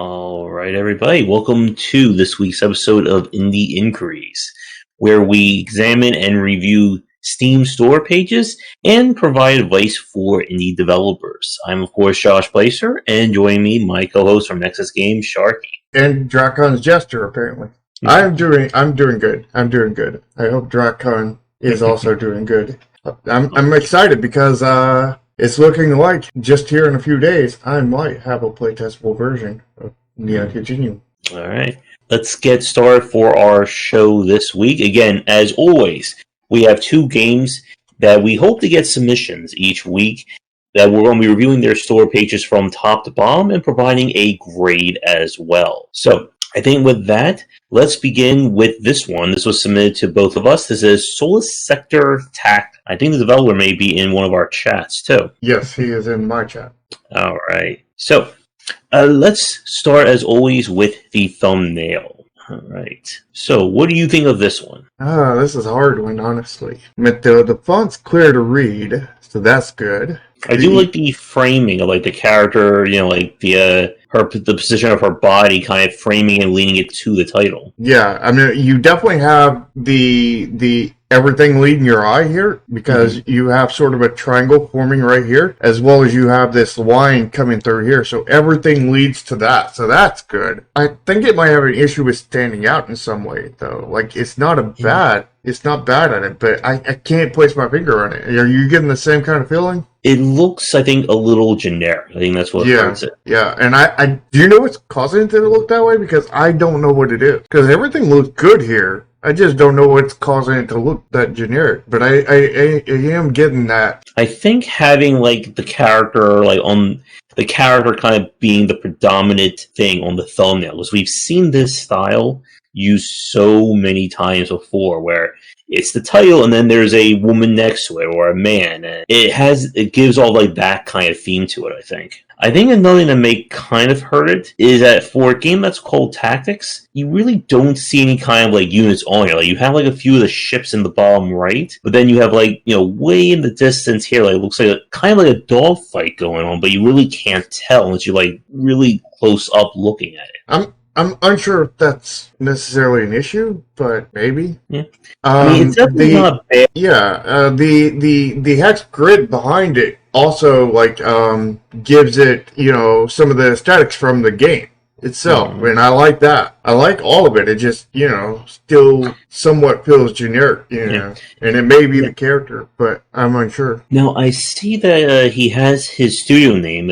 All right, everybody. Welcome to this week's episode of Indie Inquiries, where we examine and review Steam store pages and provide advice for indie developers. I'm, of course, Josh Placer, and joining me, my co-host from Nexus Games, Sharky. And Dracon's Jester, apparently. I'm doing good. I hope Dracon is also doing good. I'm excited because it's looking like just here in a few days I might have a playtestable version of Neon Continuum. All right, let's get started for our show this week. Again, as always, we have two games that we hope to get submissions each week that we're going to be reviewing their store pages from top to bottom and providing a grade as well. So I think with that, let's begin with this one. This was submitted to both of us. This is Solus Sector Tact. I think the developer may be in one of our chats too. Yes, he is in my chat. All right. So let's start, as always, with the thumbnail. All right. So what do you think of this one? This is a hard one, honestly. The font's clear to read, so that's good. I do like the framing of like the character, like the position of her body, kind of framing and leaning it to the title. Yeah, I mean, you definitely have the everything leading your eye here because you have sort of a triangle forming right here, as well as you have this line coming through here. So everything leads to that. So that's good. I think it might have an issue with standing out in some way, though. Like, it's not bad at it, but I can't place my finger on it. Are you getting the same kind of feeling? It looks, I think, a little generic. I think that's what hurts it. Yeah, and I do you know what's causing it to look that way? Because I don't know what it is. Because everything looks good here. I just don't know what's causing it to look that generic. But I am getting that. I think having like the character on the character kind of being the predominant thing on the thumbnail, because we've seen this style used so many times before, where it's the title and then there's a woman next to it or a man. And it gives all like that kind of theme to it. I think another thing that may kind of hurt it is that for a game that's called Tactics, you really don't see any kind of like units on here. Like, you have like a few of the ships in the bottom right, but then you have like, way in the distance here, like it looks like kind of like a dogfight going on, but you really can't tell unless you're like really close up looking at it. I'm unsure if that's necessarily an issue, but maybe. Yeah. I mean, it's definitely not bad. Yeah, the hex grid behind it also gives it some of the aesthetics from the game itself, and I like that. I like all of it. It just still somewhat feels generic, and it may be the character, but I'm unsure. Now I see that he has his studio name,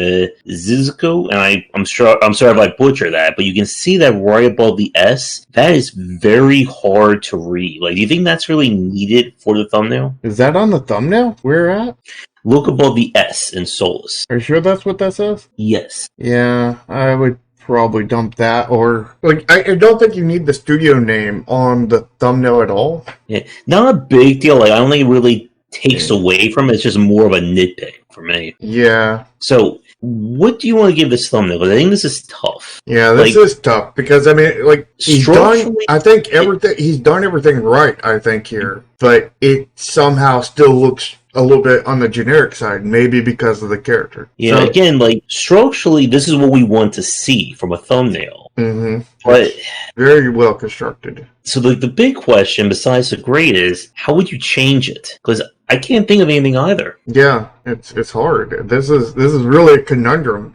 Zizuko, and I'm sorry if I butcher that, but you can see that right above the S. That is very hard to read. Like, do you think that's really needed for the thumbnail? Is that on the thumbnail? Where at? Look above the S in Solus. Are you sure that's what that says? Yes. Yeah, I would probably dump that, or I don't think you need the studio name on the thumbnail at all. Yeah, not a big deal. Like, I don't think it really takes away from it. It's just more of a nitpick for me. Yeah. So, what do you want to give this thumbnail? Because I think this is tough. Yeah, this is tough because I mean, he's done everything right. I think here, but it somehow still looks a little bit on the generic side, maybe because of the character. Yeah, so, again, structurally, this is what we want to see from a thumbnail. Mm-hmm. But very well constructed. So the big question, besides the grade, is how would you change it? Because I can't think of anything either. Yeah, it's hard. This is really a conundrum,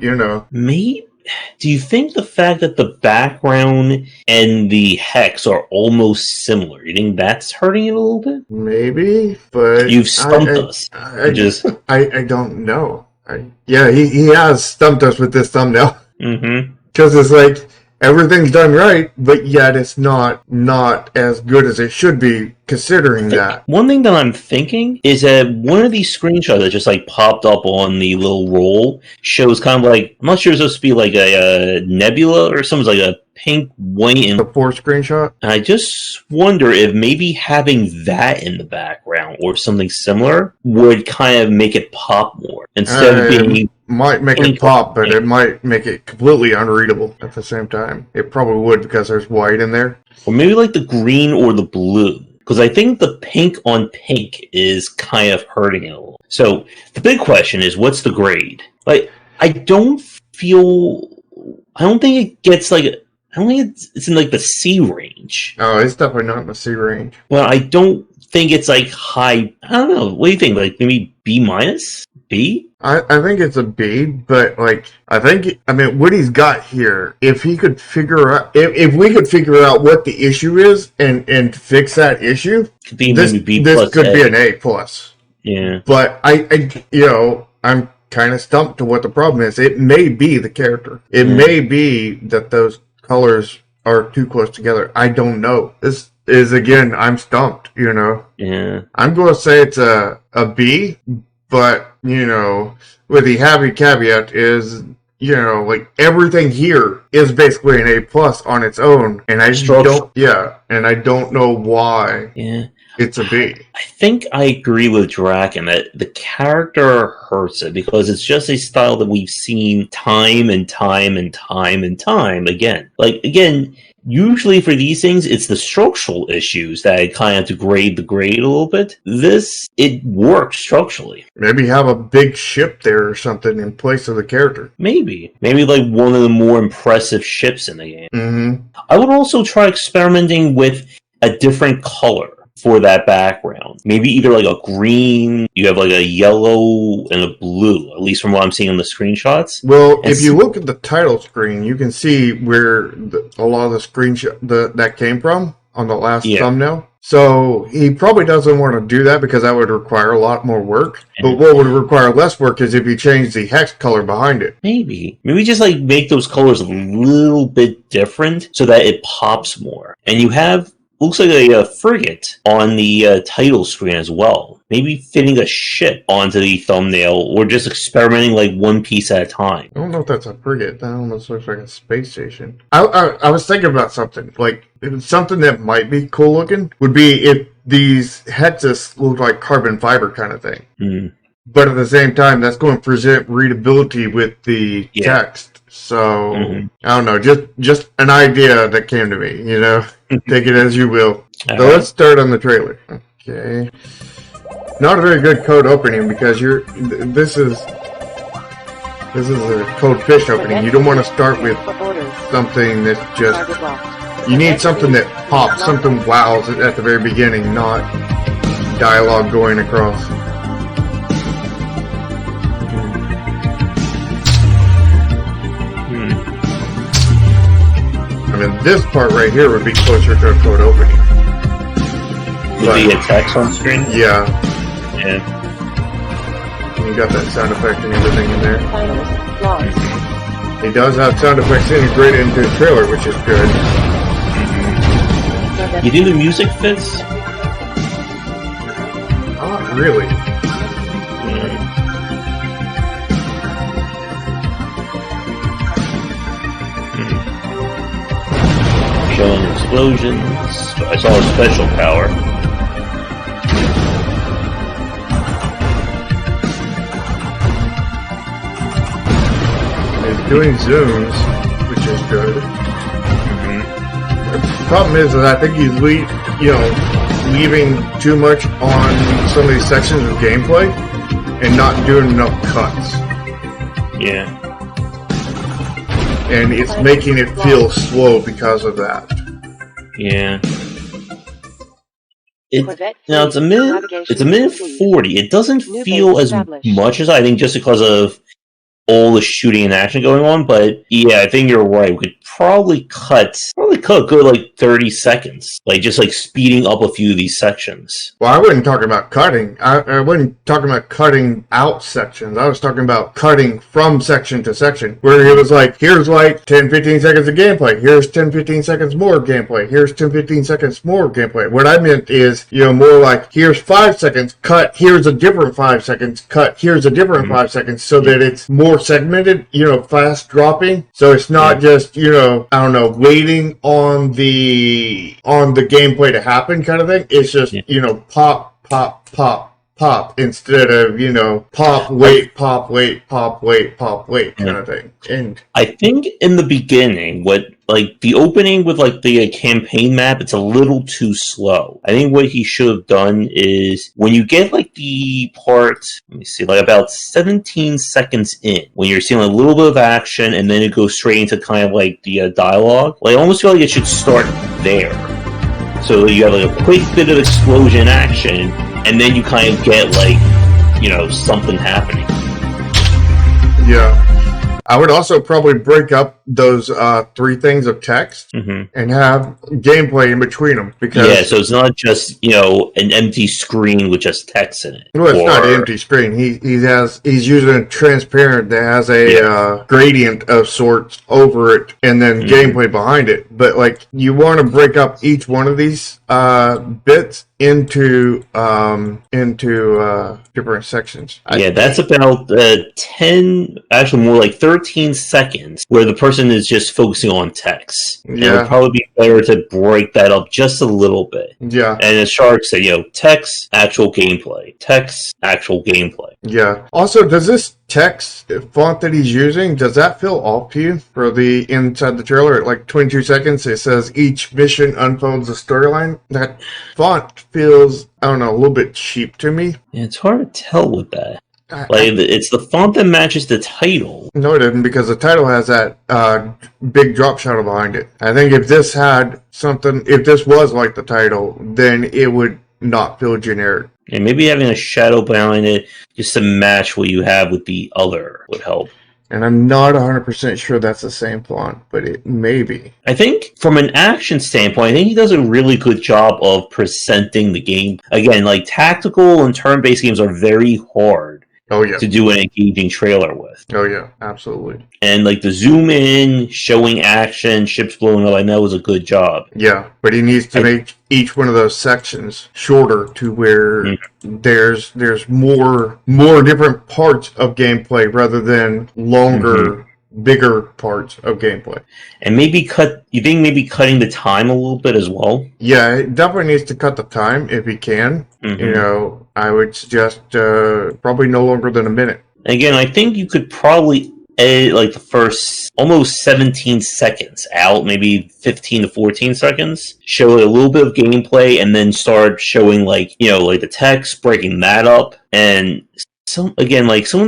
Maybe. Do you think the fact that the background and the hex are almost similar, you think that's hurting it a little bit? Maybe, but you've stumped us. I don't know. He has stumped us with this thumbnail. Mm-hmm. Because it's like everything's done right, but yet it's not as good as it should be, considering that. One thing that I'm thinking is that one of these screenshots that just popped up on the little roll shows kind of I'm not sure it's supposed to be like a nebula or something, like a pink, white, and the fourth screenshot. And I just wonder if maybe having that in the background or something similar would kind of make it pop more instead of being. Might make it pop, but it might make it completely unreadable at the same time. It probably would because there's white in there. Or maybe like the green or the blue. Because I think the pink on pink is kind of hurting it a little. So the big question is, what's the grade? I don't feel I don't think it gets like. I don't think it's in like the C range. Oh, it's definitely not in the C range. Well, I don't think it's like high. I don't know. What do you think? Like maybe B minus? B? I think it's a B, but like I mean what he's got here, if he could figure out if we could figure out what the issue is and fix that issue, Could be this maybe B this plus could A. be an A plus. Yeah. But I'm kind of stumped to what the problem is. It may be the character. It may be that those colors are too close together. I don't know. This is again, I'm stumped, Yeah. I'm going to say it's a B, but, with the heavy caveat is, like everything here is basically an A plus on its own. And I don't know why it's a B. I think I agree with Draken that the character hurts it because it's just a style that we've seen time and time and time and time again. Like, again, usually for these things, it's the structural issues that kind of degrade the grade a little bit. It works structurally. Maybe have a big ship there or something in place of the character. Maybe like one of the more impressive ships in the game. Mm-hmm. I would also try experimenting with a different color for that background. Maybe either like a green, you have like a yellow and a blue, at least from what I'm seeing on the screenshots. Well, if you look at the title screen, you can see where a lot of the screenshot that came from on the last thumbnail. So he probably doesn't want to do that because that would require a lot more work. But what would require less work is if you change the hex color behind it. Maybe just like make those colors a little bit different so that it pops more. And you have looks like a frigate on the title screen as well. Maybe fitting a ship onto the thumbnail or just experimenting like one piece at a time. I don't know if that's a frigate. That almost looks like a space station. I was thinking about something. Like, something that might be cool looking would be if these hexes look like carbon fiber kind of thing. Mm. But at the same time, that's going to present readability with the text. So, I don't know, just an idea that came to me, Take it as you will. So let's start on the trailer. Okay. Not a very good code opening because this is a code fish opening. You don't want to start with something that's just, you need something that pops, something wows at the very beginning, not dialogue going across. I mean, this part right here would be closer to a code opening. Would be a text on screen? Yeah. Yeah. And you got that sound effect and everything in there. He does have sound effects integrated into his trailer, which is good. You think the music fits? Not really. Showing explosions. I saw a special power. He's doing zooms, which is good. The problem is that I think he's leaving too much on some of these sections of gameplay and not doing enough cuts. Yeah. And it's making it feel slow because of that. Yeah. It's a minute 40. It doesn't feel as much as I think just because of all the shooting and action going on, but yeah, I think you're right. We could probably cut a good like 30 seconds. Like just like speeding up a few of these sections. Well, I wasn't talking about cutting. I wasn't talking about cutting out sections. I was talking about cutting from section to section. Where it was like, here's like 10-15 seconds of gameplay. Here's 10-15 seconds more gameplay. Here's 10-15 seconds more gameplay. What I meant is, more like, here's 5 seconds, cut, here's a different 5 seconds, cut, here's a different 5 seconds, so that it's more segmented, fast dropping. So it's not just, waiting on the gameplay to happen kind of thing. It's just, pop, pop, pop, pop instead of, pop, wait, pop, wait, pop, wait, pop, wait kind of thing. And I think in the beginning, the opening with the campaign map, it's a little too slow. I think what he should have done is when you get the part, let me see, about 17 seconds in, when you're seeing a little bit of action and then it goes straight into kind of the dialogue. I almost feel like it should start there. So you have a quick bit of explosion action, and then you kind of get something happening. Yeah. I would also probably break up those 3 things of text and have gameplay in between them. Because so it's not just an empty screen with just text in it. Well, it's not an empty screen. He's using a transparent that has a gradient of sorts over it, and then gameplay behind it. But you want to break up each one of these bits into different sections. That's about 10, actually more like 13 seconds where the person is just focusing on text. Yeah. And it would probably be better to break that up just a little bit. Yeah. And as Shark said, text, actual gameplay. Text, actual gameplay. Yeah. Also, does this text font that he's using, does that feel off to you for the inside the trailer at 22 seconds? It says each mission unfolds a storyline. That font feels, I don't know, a little bit cheap to me. Yeah, it's hard to tell with that. It's the font that matches the title. No, it didn't, because the title has that big drop shadow behind it. I think if this had something, if this was like the title, then it would not feel generic. And maybe having a shadow behind it just to match what you have with the other would help. And I'm not 100% sure that's the same font, but it may be. I think from an action standpoint, I think he does a really good job of presenting the game. Again, tactical and turn-based games are very hard to do an engaging trailer with. Oh, yeah, absolutely. And the zoom in, showing action, ships blowing up, I know is a good job. Yeah, but he needs to make each one of those sections shorter to where there's more different parts of gameplay rather than longer, bigger parts of gameplay. And maybe cutting the time a little bit as well? Yeah, it definitely needs to cut the time if he can. I would suggest probably no longer than a minute. Again, I think you could probably edit the first almost 17 seconds out, maybe 15 to 14 seconds, show a little bit of gameplay, and then start showing the text, breaking that up, and some of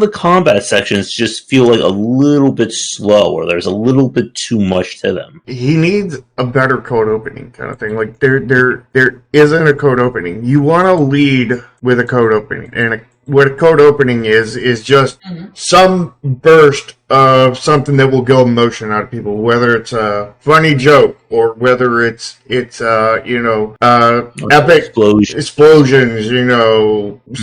the combat sections just feel a little bit slow, or there's a little bit too much to them. He needs a better code opening kind of thing. There isn't a code opening. You want to lead with a code opening, and what a code opening is just some burst of something that will go emotion out of people, whether it's a funny joke or whether it's epic explosions,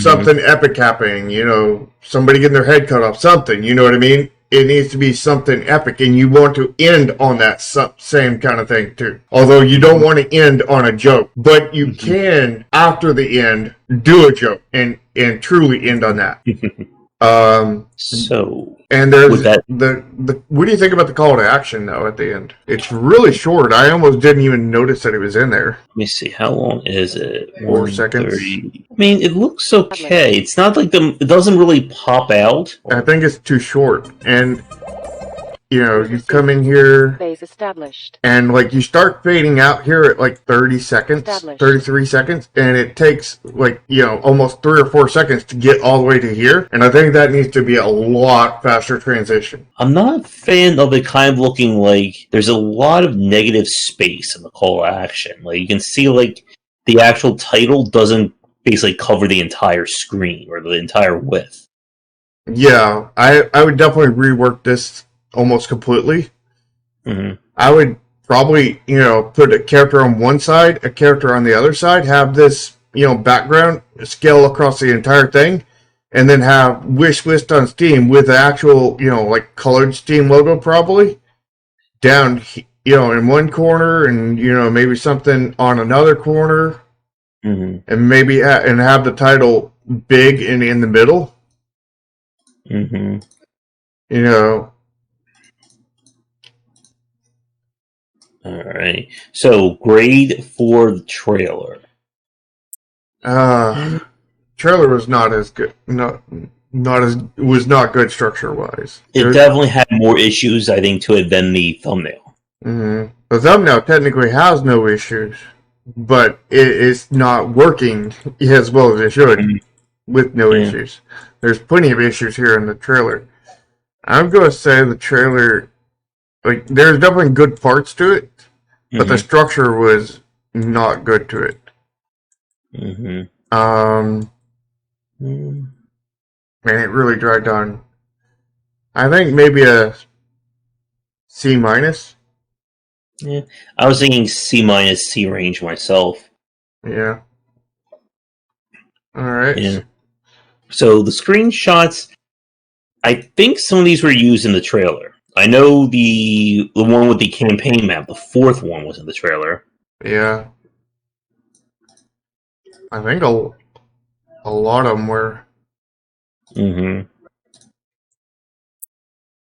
something epic happening, somebody getting their head cut off, something, you know what I mean? It needs to be something epic, and you want to end on that same kind of thing too. Although you don't want to end on a joke, but you can, after the end, do a joke and truly end on that. And there's what do you think about the call to action though at the end? It's really short. I almost didn't even notice that it was in there. Let me see, how long is it? 4 seconds. I mean, it looks okay. It's not it doesn't really pop out. I think it's too short. And you come in here phase established. And you start fading out here at 30 seconds, 33 seconds, and it takes almost 3 or 4 seconds to get all the way to here. And I think that needs to be a lot faster transition. I'm not a fan of it kind of looking like there's a lot of negative space in the call to action. You can see the actual title doesn't basically cover the entire screen or the entire width. Yeah, I would definitely rework this almost completely. I would probably, put a character on one side, a character on the other side, have this, background scale across the entire thing, and then have wish list on Steam with the actual, colored Steam logo probably down, in one corner, and, maybe something on another corner, and maybe and have the title big and in the middle. Alright, so grade for the trailer. trailer was not as good. Was not good structure wise. It definitely had more issues, I think, to it than the thumbnail. Mm-hmm. The thumbnail technically has no issues, but it's not working as well as it should with no issues. There's plenty of issues here in the trailer. I'm going to say the trailer, like, there's definitely good parts to it, but the structure was not good to it. And it really dragged on. I think maybe a C minus. Yeah, I was thinking C minus, C range myself. Yeah. All right. Yeah. So the screenshots, I think some of these were used in the trailer. I know the one with the campaign map, the fourth one, was in the trailer. Yeah. I think a lot of them were.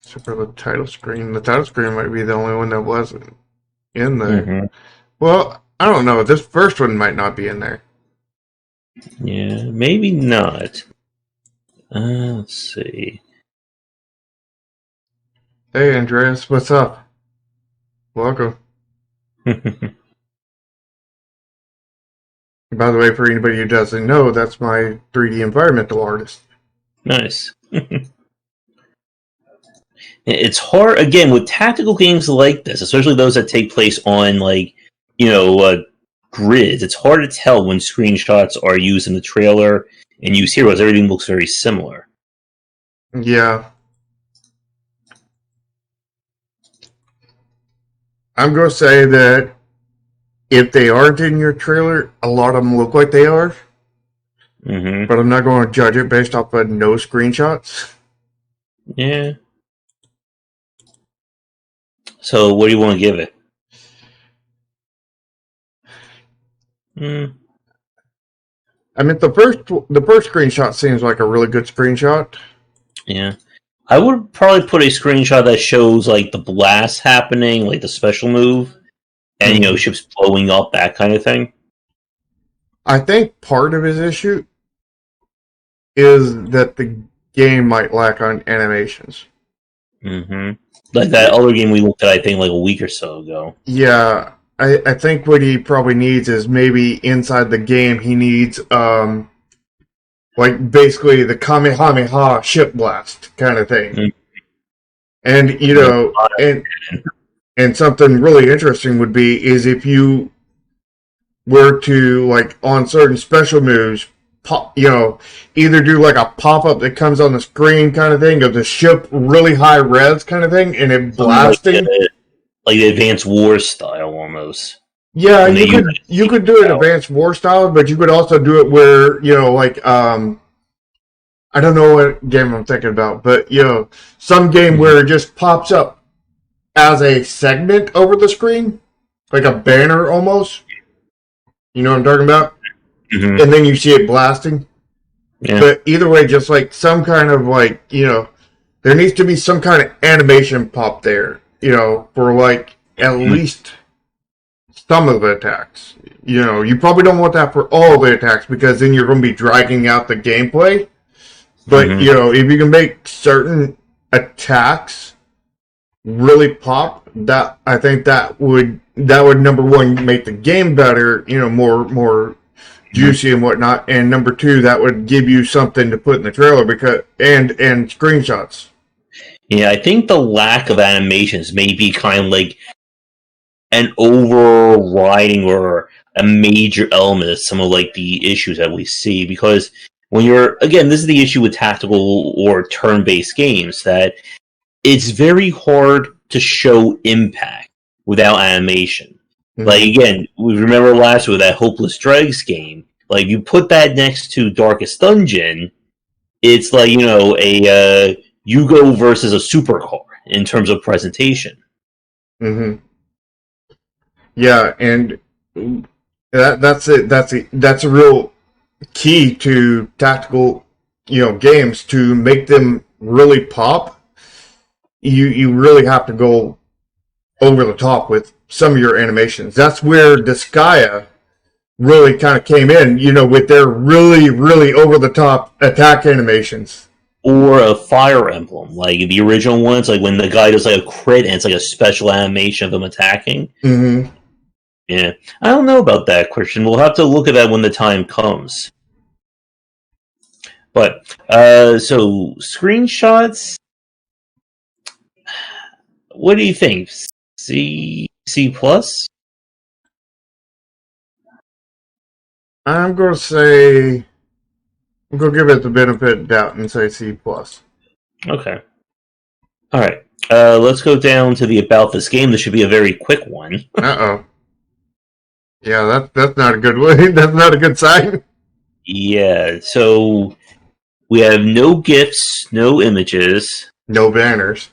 Except for the title screen. The title screen might be the only one that wasn't in there. Well, I don't know. This first one might not be in there. Yeah, maybe not. Let's see. Hey, Andreas, what's up? Welcome. By the way, for anybody who doesn't know, that's my 3D environmental artist. Nice. It's hard, again, with tactical games like this, especially those that take place on, like, grids. It's hard to tell when screenshots are used in the trailer and used here, because everything looks very similar. Yeah. I'm going to say that if they aren't in your trailer, a lot of them look like they are. But I'm not going to judge it based off of no screenshots. Yeah. So, what do you want to give it? I mean, the first screenshot seems like a really good screenshot. Yeah. I would probably put a screenshot that shows, like, the blast happening, like the special move, and, ships blowing up, that kind of thing. I think part of his issue is that the game might lack on animations. Like that other game we looked at, I think, like a week or so ago. Yeah, I think what he probably needs is maybe inside the game he needs, like basically the Kamehameha ship blast kind of thing. And, and something really interesting would be is if you were to, like, on certain special moves, either do like a pop-up that comes on the screen kind of thing, of the ship really high res kind of thing, and it blasting. Like the Advanced Wars style, almost. Yeah, you could do it Advanced War style, but you could also do it where, I don't know what game I'm thinking about, but, some game where it just pops up as a segment over the screen, like a banner almost. You know what I'm talking about? And then you see it blasting. Yeah. But either way, just like some kind of, like, there needs to be some kind of animation pop there, for like at least some of the attacks. You probably don't want that for all the attacks because then you're going to be dragging out the gameplay. But, if you can make certain attacks really pop, that I think that would number one make the game better, more juicy and whatnot, and number two, that would give you something to put in the trailer and screenshots. Yeah, I think the lack of animations may be kind of like an overriding or a major element of some of like the issues that we see, because when this is the issue with tactical or turn-based games, that it's very hard to show impact without animation. Like, again, we remember last with that Hopeless Dregs game. Like, you put that next to Darkest Dungeon, it's like, a Yugo versus a supercar in terms of presentation. Yeah, and that's it. That's a real key to tactical, games. To make them really pop, you really have to go over the top with some of your animations. That's where Disgaea really kind of came in, with their really, really over-the-top attack animations. Or a Fire Emblem, like the original ones, like when the guy does like a crit and it's like a special animation of them attacking. Mm-hmm. Yeah, I don't know about that, Christian. We'll have to look at that when the time comes. But so screenshots. What do you think? C plus? I'm going to give it the benefit of doubt and say C+. Okay. All right. Let's go down to the about this game. This should be a very quick one. Uh-oh. Yeah, that's not a good way. That's not a good sign. Yeah, so we have no GIFs, no images. No banners.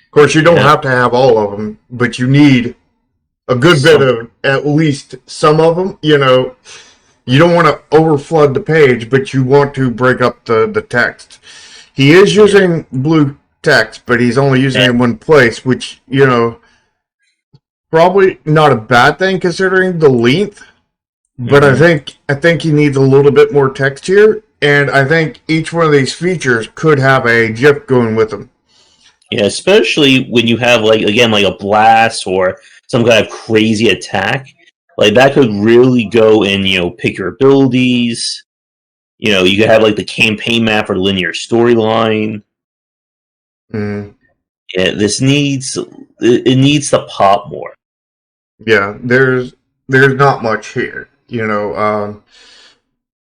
Of course, you don't have to have all of them, but you need a good bit of at least some of them. You don't want to overflood the page, but you want to break up the text. He is using blue text, but he's only using it in one place, which, probably not a bad thing considering the length. But I think he needs a little bit more text here, and I think each one of these features could have a GIF going with them. Yeah, especially when you have like a blast or some kind of crazy attack. Like that could really go in, pick your abilities. You could have like the campaign map or linear storyline. Yeah, it needs to pop more. Yeah, there's not much here.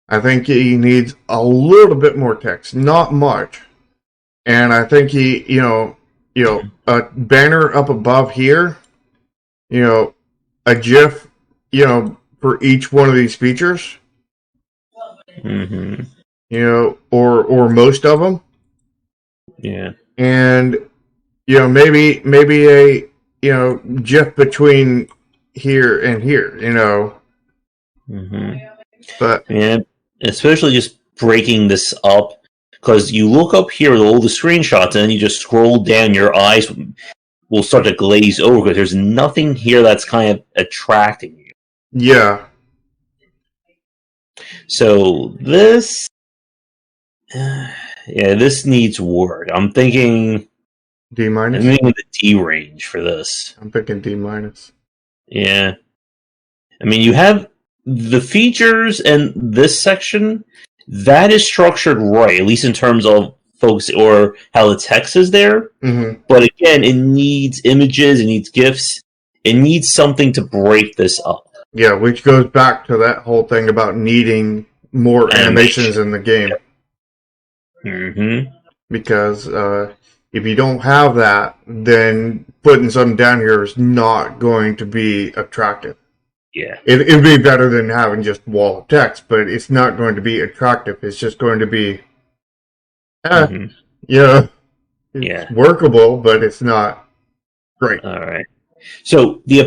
I think he needs a little bit more text, not much. And I think a banner up above here, a GIF, for each one of these features. Or most of them. Yeah. And maybe a GIF between here and here. But yeah, especially just breaking this up, because you look up here at all the screenshots and then you just scroll down, your eyes will start to glaze over because there's nothing here that's kind of attracting you. Yeah. So this this needs work. I'm thinking D-. I'm thinking the D range for this. I'm thinking D-. Yeah. I mean, you have the features and this section that is structured right, at least in terms of focus or how the text is there. But again, it needs images, it needs GIFs, it needs something to break this up. Yeah, which goes back to that whole thing about needing more animations in the game. Because if you don't have that, then putting something down here is not going to be attractive. Yeah. It'd be better than having just wall of text, but it's not going to be attractive. It's just going to be, it's workable, but it's not great. All right. So the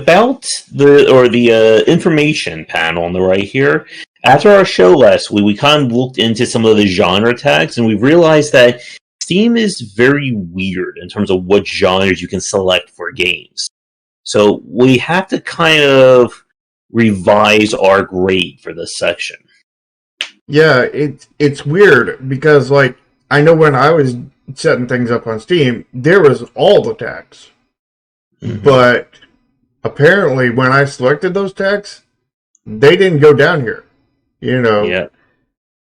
information panel on the right here. After our show last week, we kind of looked into some of the genre tags, and we realized that Steam is very weird in terms of what genres you can select for games. So we have to kind of revise our grade for this section. Yeah, it's weird because, like, I know when I was setting things up on Steam, there was all the tags. But apparently when I selected those tags, they didn't go down here.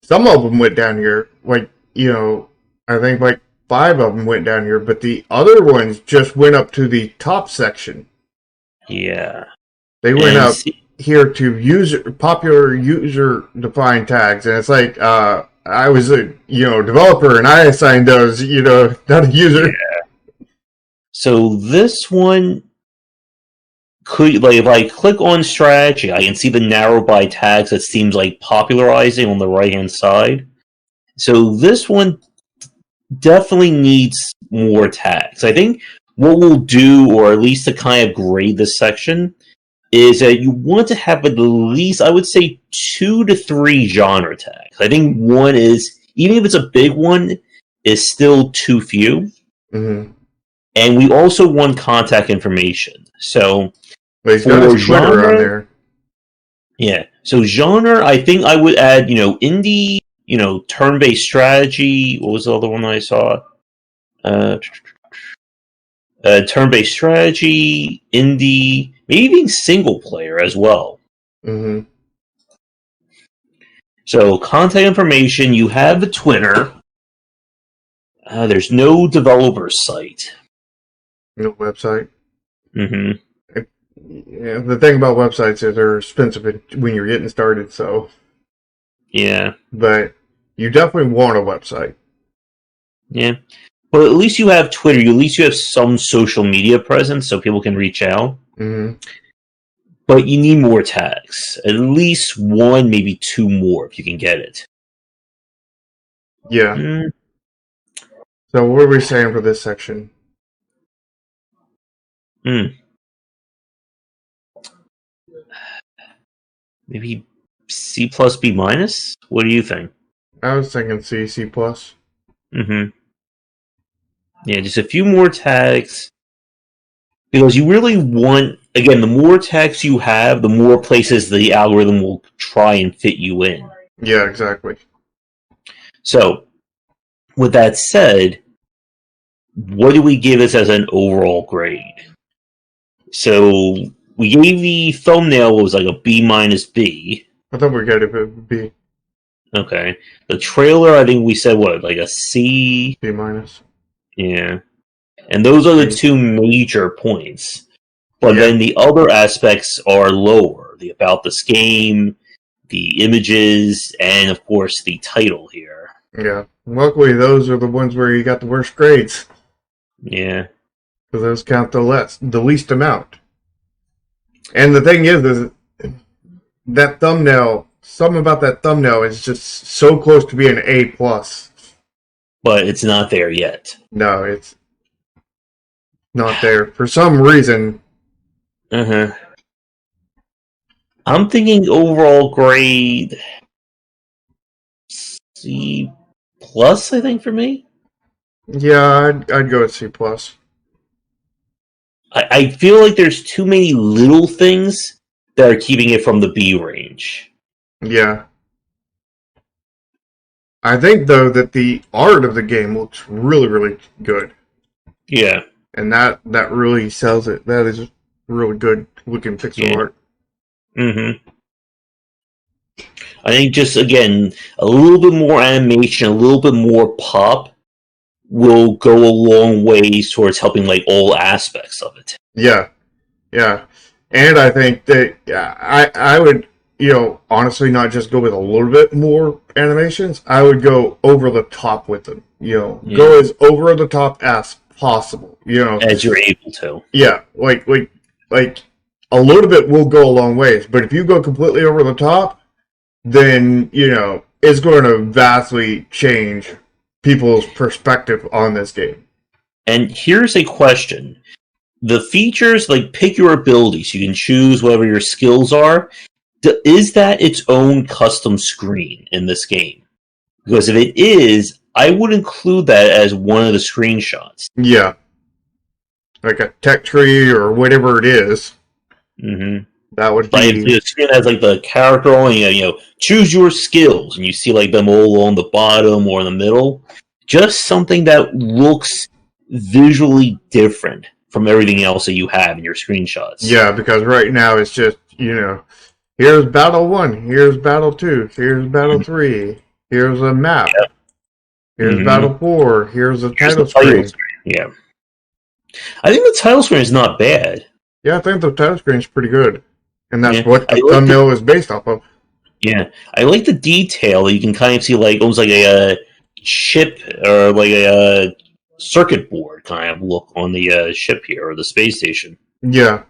Some of them went down here, like, I think like 5 of them went down here, but the other ones just went up to the top section. Yeah. They went up here to popular user-defined tags, and it's like, I was a, developer, and I assigned those, not a user. Yeah. So this one could, like, if I click on strategy, I can see the narrow by tags that seems like popularizing on the right-hand side. So this one definitely needs more tags. I think what we'll do, or at least to kind of grade this section, is that you want to have at least, I would say, 2 to 3 genre tags. I think one is, even if it's a big one, is still too few. And we also want contact information. So but he's got his Twitter on there. Yeah. So genre, I think I would add, indie, turn-based strategy. What was the other one I saw? Turn-based strategy, indie, maybe even single player as well. Mm-hmm. So contact information, you have the Twitter. There's no developer site. No website. Mm-hmm. Yeah, the thing about websites is they're expensive when you're getting started, so... Yeah. But you definitely want a website. Yeah. Well, at least you have Twitter. At least you have some social media presence so people can reach out. Mm-hmm. But you need more tags. At least one, maybe two more if you can get it. Yeah. Mm. So what are we saying for this section? Maybe C plus B minus? What do you think? I was thinking C, C+. Mm-hmm. Yeah, just a few more tags. Because you really want, again, the more tags you have, the more places the algorithm will try and fit you in. Yeah, exactly. So, with that said, what do we give this as an overall grade? So, we gave the thumbnail was like a B minus B. I thought we got it at B. Okay. The trailer, I think we said what, like a C? B minus. Yeah. And those are the two major points. But then the other aspects are lower. The about this game, the images, and of course the title here. Yeah. Luckily, those are the ones where you got the worst grades. Yeah. Because those count the least amount. And the thing is that thumbnail, something about that thumbnail is just so close to being A+. But it's not there yet. No, it's not there. For some reason. Uh-huh. I'm thinking overall grade C plus, I think, for me. Yeah, I'd go with C+. I feel like there's too many little things that are keeping it from the B range. Yeah. I think, though, that the art of the game looks really, really good. Yeah. And that really sells it. That is really good looking pixel art. Mm-hmm. I think just, again, a little bit more animation, a little bit more pop will go a long ways towards helping, like, all aspects of it. Yeah. Yeah. And I think that I would, honestly not just go with a little bit more animations. I would go over the top with them. Go as over the top as possible. As you're able to. Yeah, like a little bit will go a long ways, but if you go completely over the top, then it's going to vastly change people's perspective on this game. And here's a question. The features, like, pick your abilities. You can choose whatever your skills are. Is that its own custom screen in this game? Because if it is, I would include that as one of the screenshots. Yeah. Like a tech tree or whatever it is. Mm-hmm. That would be... Like, if the screen has, like, the character on, choose your skills, and you see, like, them all along the bottom or in the middle. Just something that looks visually different from everything else that you have in your screenshots. Yeah, because right now it's just, here's battle 1, here's battle 2, here's battle 3, here's a map, here's battle 4, here's a title screen. Yeah. I think the title screen is not bad. Yeah, I think the title screen is pretty good. And that's what the thumbnail is based off of. Yeah. I like the detail that you can kind of see, like, almost like a ship or like a circuit board kind of look on the ship here, or the space station. Yeah.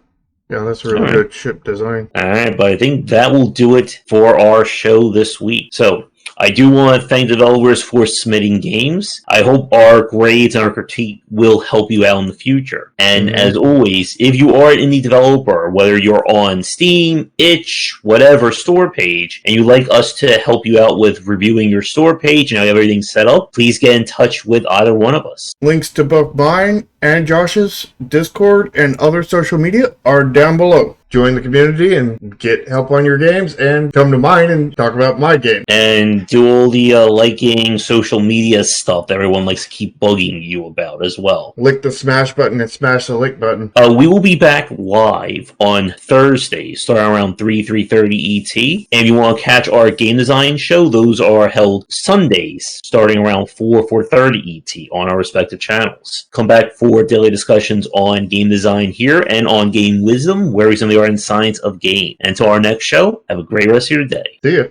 Yeah, that's a really good ship design. Alright, but I think that will do it for our show this week. So, I do want to thank developers for submitting games. I hope our grades and our critique will help you out in the future. And as always, if you are an indie developer, whether you're on Steam, itch, whatever store page, and you'd like us to help you out with reviewing your store page and how everything's set up, please get in touch with either one of us. Links to both mine and Josh's Discord and other social media are down below. join the community and get help on your games, and come to mine and talk about my game. And do all the liking social media stuff that everyone likes to keep bugging you about as well. Lick the smash button and smash the like button. We will be back live on Thursday, starting around 3:30 ET. And if you want to catch our game design show, those are held Sundays, starting around 4:30 ET on our respective channels. Come back for daily discussions on game design here and on game wisdom, where we some of the art and science of game. And until our next show, have a great rest of your day. See ya.